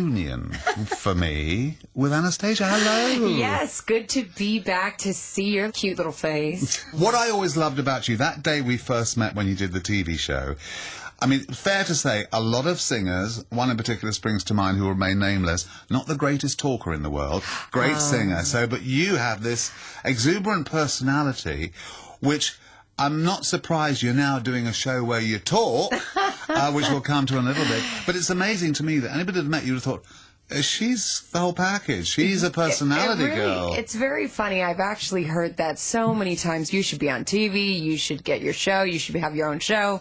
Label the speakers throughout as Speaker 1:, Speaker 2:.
Speaker 1: Union for me with Anastacia. Hello.
Speaker 2: Yes, good to be back to see your cute little face.
Speaker 1: What I always loved about you, that day we first met when you did the TV show, I mean, fair to say, a lot of singers, one in particular springs to mind who will remain nameless, not the greatest talker in the world, great singer, but you have this exuberant personality, which I'm not surprised you're now doing a show where you talk, which we'll come to in a little bit. But it's amazing to me that anybody that met you would have thought, she's the whole package. She's a personality girl.
Speaker 2: It's very funny. I've actually heard that so many times. You should be on TV. You should get your show. You should have your own show.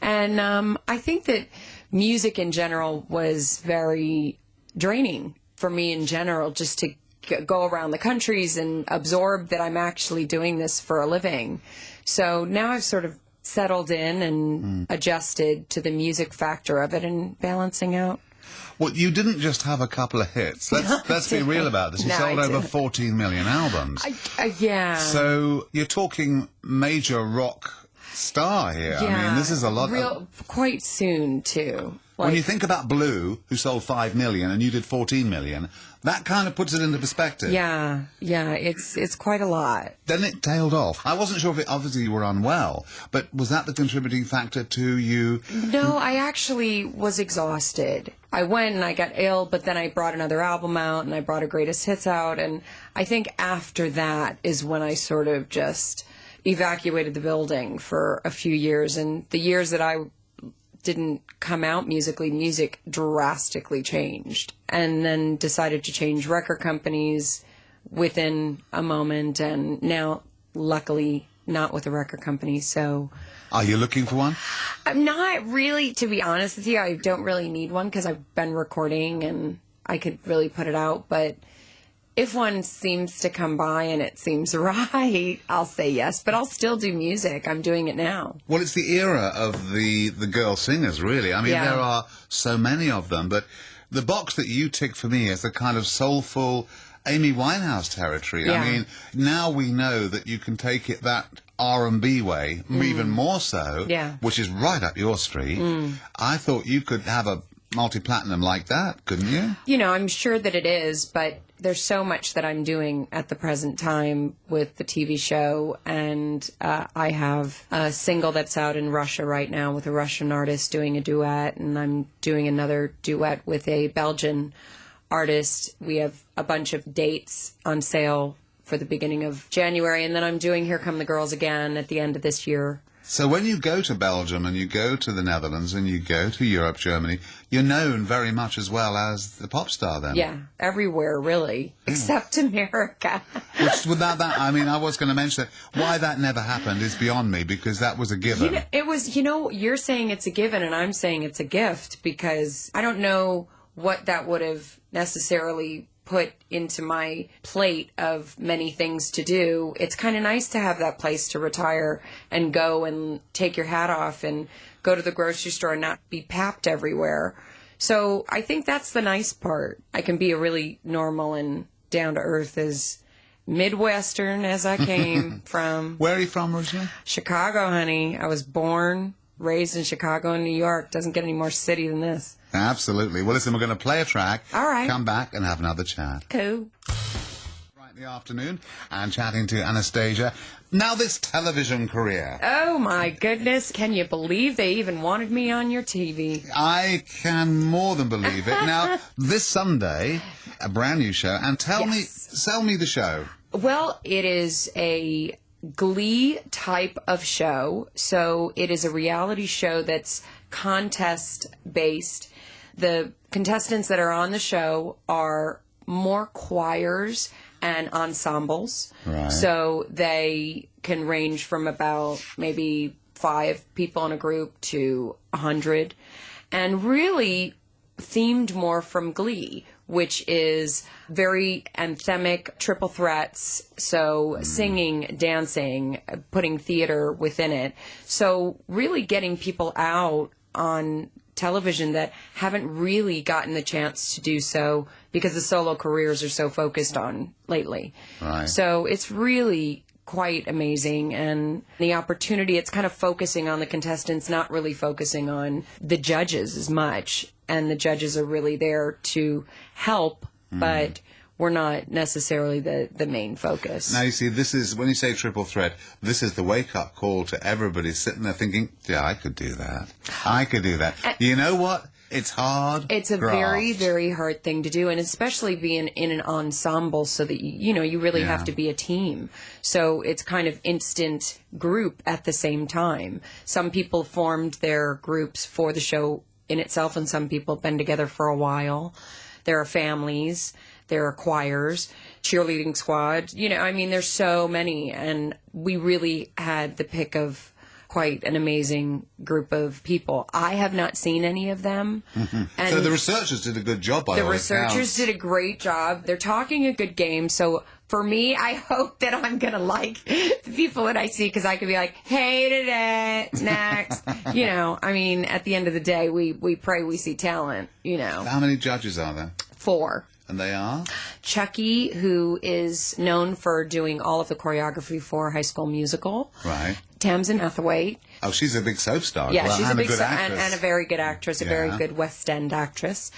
Speaker 2: And I think that music in general was very draining for me in general, just to go around the countries and absorb that I'm actually doing this for a living. So now I've sort of settled in and adjusted to the music factor of it and balancing out.
Speaker 1: Well, you didn't just have a couple of hits. Let's be real about this. You sold over 14 million albums.
Speaker 2: Yeah.
Speaker 1: So you're talking major rock star here.
Speaker 2: Yeah,
Speaker 1: I mean, this is a lot.
Speaker 2: Quite soon, too.
Speaker 1: When you think about Blue, who sold 5 million, and you did 14 million, that kind of puts it into perspective.
Speaker 2: Yeah, it's quite a lot.
Speaker 1: Then it tailed off. I wasn't sure if obviously you were unwell, but was that the contributing factor to you?
Speaker 2: No, I actually was exhausted. I went and I got ill, but then I brought another album out and I brought a greatest hits out, and I think after that is when I sort of just evacuated the building for a few years, and the years that I didn't come out musically, music drastically changed, and then decided to change record companies within a moment, and now luckily not with a record company. So
Speaker 1: are you looking for one?
Speaker 2: I'm not really, to be honest with you. I don't really need one because I've been recording and I could really put it out, but if one seems to come by and it seems right, I'll say yes. But I'll still do music. I'm doing it now.
Speaker 1: Well, it's the era of the girl singers, really. I mean, there are so many of them. But the box that you tick for me is the kind of soulful Amy Winehouse territory.
Speaker 2: Yeah.
Speaker 1: I mean, now we know that you can take it that R&B way, even more so, which is right up your street. I thought you could have a multi-platinum like that, couldn't you?
Speaker 2: You know, I'm sure that it is, but there's so much that I'm doing at the present time with the TV show, and I have a single that's out in Russia right now with a Russian artist doing a duet, and I'm doing another duet with a Belgian artist. We have a bunch of dates on sale for the beginning of January, and then I'm doing Here Come the Girls again at the end of this year.
Speaker 1: So when you go to Belgium and you go to the Netherlands and you go to Europe, Germany, you're known very much as well as the pop star then.
Speaker 2: Yeah, everywhere really, except America.
Speaker 1: Which without that, I mean, I was going to mention that why that never happened is beyond me, because that was a given.
Speaker 2: It was, you're saying it's a given and I'm saying it's a gift, because I don't know what that would have necessarily put into my plate of many things to do. It's kind of nice to have that place to retire and go and take your hat off and go to the grocery store and not be papped everywhere. So I think that's the nice part. I can be a really normal and down-to-earth as Midwestern as I came from.
Speaker 1: Where are you from originally?
Speaker 2: Chicago, honey. I was born, raised in Chicago and New York. Doesn't get any more city than this.
Speaker 1: Absolutely. Well, listen, we're going to play a track.
Speaker 2: All right.
Speaker 1: Come back and have another chat.
Speaker 2: Cool.
Speaker 1: Right in the afternoon, and chatting to Anastacia. Now this television career.
Speaker 2: Oh, my goodness. Can you believe they even wanted me on your TV?
Speaker 1: I can more than believe it. Now, this Sunday, a brand new show. And sell me the show.
Speaker 2: Well, it is a Glee type of show. So it is a reality show that's contest-based. The contestants that are on the show are more choirs and ensembles. Right. So they can range from about maybe 5 people in a group to 100. And really themed more from Glee, which is very anthemic, triple threats, so singing, dancing, putting theater within it. So really getting people out on television that haven't really gotten the chance to do so because the solo careers are so focused on lately.
Speaker 1: Right.
Speaker 2: So it's really quite amazing. And the opportunity, it's kind of focusing on the contestants, not really focusing on the judges as much. And the judges are really there to help, but we're not necessarily the main focus.
Speaker 1: Now, you see, this is, when you say triple threat, this is the wake-up call to everybody sitting there thinking, yeah, I could do that. I could do that. You know what? It's hard.
Speaker 2: It's a
Speaker 1: graft.
Speaker 2: very, very hard thing to do, and especially being in an ensemble so that, you really have to be a team. So it's kind of instant group at the same time. Some people formed their groups for the show in itself, and some people have been together for a while. There are families. There are choirs, cheerleading squad. There's so many, and we really had the pick of quite an amazing group of people. I have not seen any of them. And
Speaker 1: so the researchers did a good job, by the way.
Speaker 2: The researchers did a great job. They're talking a good game. So for me, I hope that I'm going to like the people that I see, because I could be like, hated it, next. At the end of the day, we pray we see talent,
Speaker 1: How many judges are there?
Speaker 2: 4.
Speaker 1: And they are?
Speaker 2: Chucky, who is known for doing all of the choreography for High School Musical.
Speaker 1: Right.
Speaker 2: Tamsin Hathaway.
Speaker 1: Oh, she's a big soap star.
Speaker 2: Yeah,
Speaker 1: well,
Speaker 2: she's
Speaker 1: and
Speaker 2: a big
Speaker 1: good
Speaker 2: star
Speaker 1: actress.
Speaker 2: and a very good actress, a very good West End actress.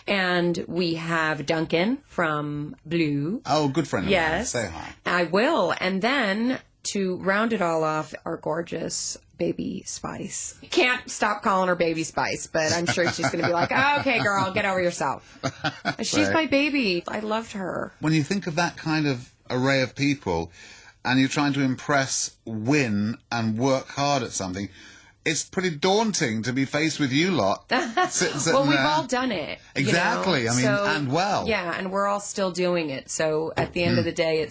Speaker 2: And we have Duncan from Blue.
Speaker 1: Oh, good friend of mine.
Speaker 2: Yes.
Speaker 1: Say hi.
Speaker 2: I will. And then to round it all off, our gorgeous Baby Spice. Can't stop calling her Baby Spice, but I'm sure she's going to be like, oh, okay, girl, get over yourself. She's my baby. I loved her.
Speaker 1: When you think of that kind of array of people and you're trying to impress, win, and work hard at something, it's pretty daunting to be faced with you lot. Sitting
Speaker 2: Well, we've
Speaker 1: there.
Speaker 2: all done it.
Speaker 1: Exactly. And well.
Speaker 2: Yeah, and we're all still doing it. So at the end of the day,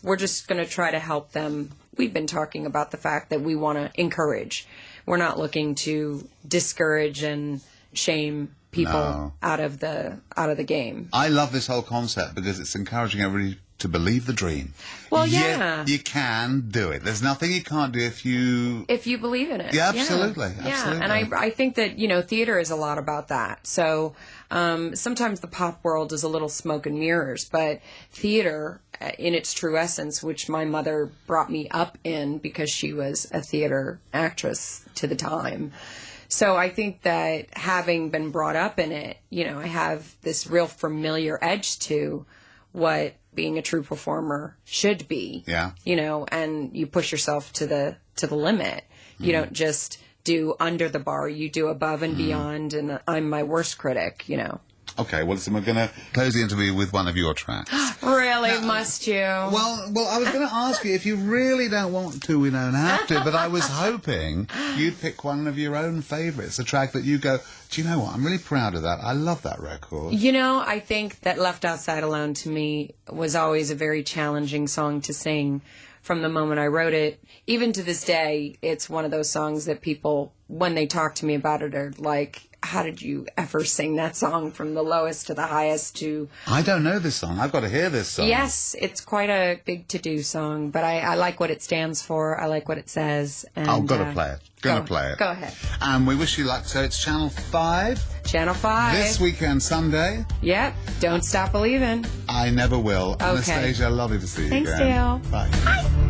Speaker 2: we're just going to try to help them. We've been talking about the fact that we want to encourage. We're not looking to discourage and shame people out of the game.
Speaker 1: I love this whole concept because it's encouraging everybody to believe the dream.
Speaker 2: Well, yeah.
Speaker 1: You can do it. There's nothing you can't do if you
Speaker 2: believe in it.
Speaker 1: Yeah, absolutely.
Speaker 2: Yeah,
Speaker 1: Absolutely.
Speaker 2: and I think that, theater is a lot about that. So sometimes the pop world is a little smoke and mirrors, but theater in its true essence, which my mother brought me up in because she was a theater actress to the time. So I think that having been brought up in it, I have this real familiar edge to what being a true performer should be.
Speaker 1: Yeah.
Speaker 2: And you push yourself to the limit. You don't just do under the bar, you do above and beyond, and I'm my worst critic,
Speaker 1: Okay, well, listen, we're going to close the interview with one of your tracks.
Speaker 2: Really, must you?
Speaker 1: Well, I was going to ask you, if you really don't want to, we don't have to, but I was hoping you'd pick one of your own favourites, a track that you go, do you know what, I'm really proud of that. I love that record.
Speaker 2: I think that Left Outside Alone to me was always a very challenging song to sing from the moment I wrote it. Even to this day, it's one of those songs that people, when they talk to me about it, are like, how did you ever sing that song from the lowest to the highest to...
Speaker 1: I don't know this song. I've got to hear this song.
Speaker 2: Yes, it's quite a big to-do song, but I like what it stands for. I like what it says. And,
Speaker 1: I've got to play it. Going to play it.
Speaker 2: Go ahead.
Speaker 1: And we wish you luck. So it's Channel 5.
Speaker 2: Channel 5.
Speaker 1: This weekend, Sunday.
Speaker 2: Yep. Don't stop believing.
Speaker 1: I never will.
Speaker 2: Okay.
Speaker 1: Anastacia, lovely to see you
Speaker 2: Thanks,
Speaker 1: again.
Speaker 2: Dale.
Speaker 1: Bye.
Speaker 2: Bye.